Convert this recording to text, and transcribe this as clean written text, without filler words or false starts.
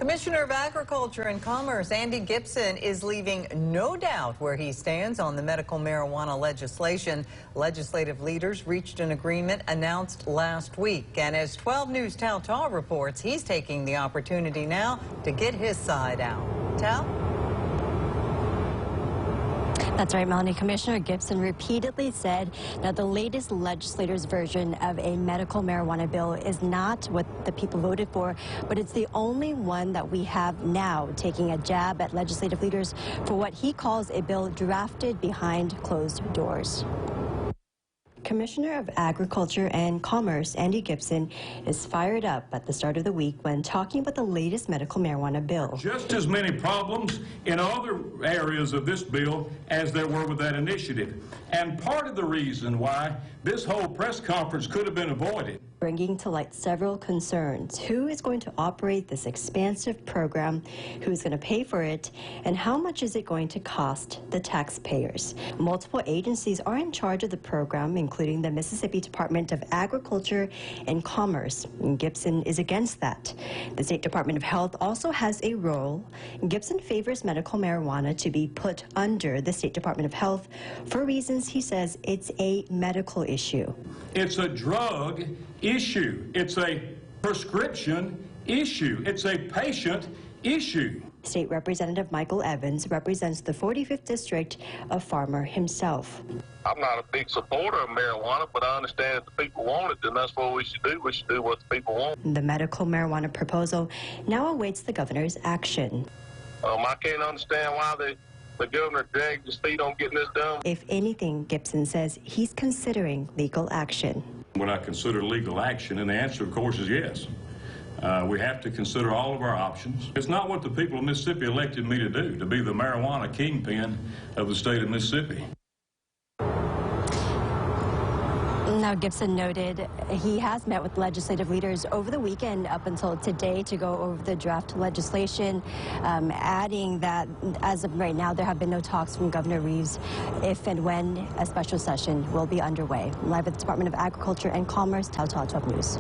Commissioner of Agriculture and Commerce Andy Gibson is leaving no doubt where he stands on the medical marijuana legislation. Legislative leaders reached an agreement announced last week. And as 12 News Tal Tal reports, he's taking the opportunity now to get his side out. Tal? That's right, Melanie. Commissioner Gibson repeatedly said that the latest legislators' version of a medical marijuana bill is not what the people voted for, but it's the only one that we have now, taking a jab at legislative leaders for what he calls a bill drafted behind closed doors. Commissioner of Agriculture and Commerce Andy Gibson is fired up at the start of the week when talking about the latest medical marijuana bill. Just as many problems in other areas of this bill as there were with that initiative. And part of the reason why this whole press conference could have been avoided. Bringing to light several concerns. Who is going to operate this expansive program? Who's going to pay for it? And how much is it going to cost the taxpayers? Multiple agencies are in charge of the program, including the Mississippi Department of Agriculture and Commerce. And Gibson is against that. The State Department of Health also has a role. Gibson favors medical marijuana to be put under the State Department of Health for reasons he says it's a medical issue. It's a drug issue. It's a prescription issue. It's a patient issue. State Representative Michael Evans represents the 45th District, a farmer himself. I'm not a big supporter of marijuana, but I understand if the people want it, then that's what we should do. We should do what the people want. The medical marijuana proposal now awaits the governor's action. I can't understand why the governor dragged his feet on getting this done. If anything, Gibson says he's considering legal action. Would I consider legal action? And the answer, of course, is yes. We have to consider all of our options. It's not what the people of Mississippi elected me to do, to be the marijuana kingpin of the state of Mississippi. Now, Gibson noted he has met with legislative leaders over the weekend up until today to go over the draft legislation, adding that as of right now, there have been no talks from Governor Reeves if and when a special session will be underway. Live at the Department of Agriculture and Commerce, Tal Tal 12 News.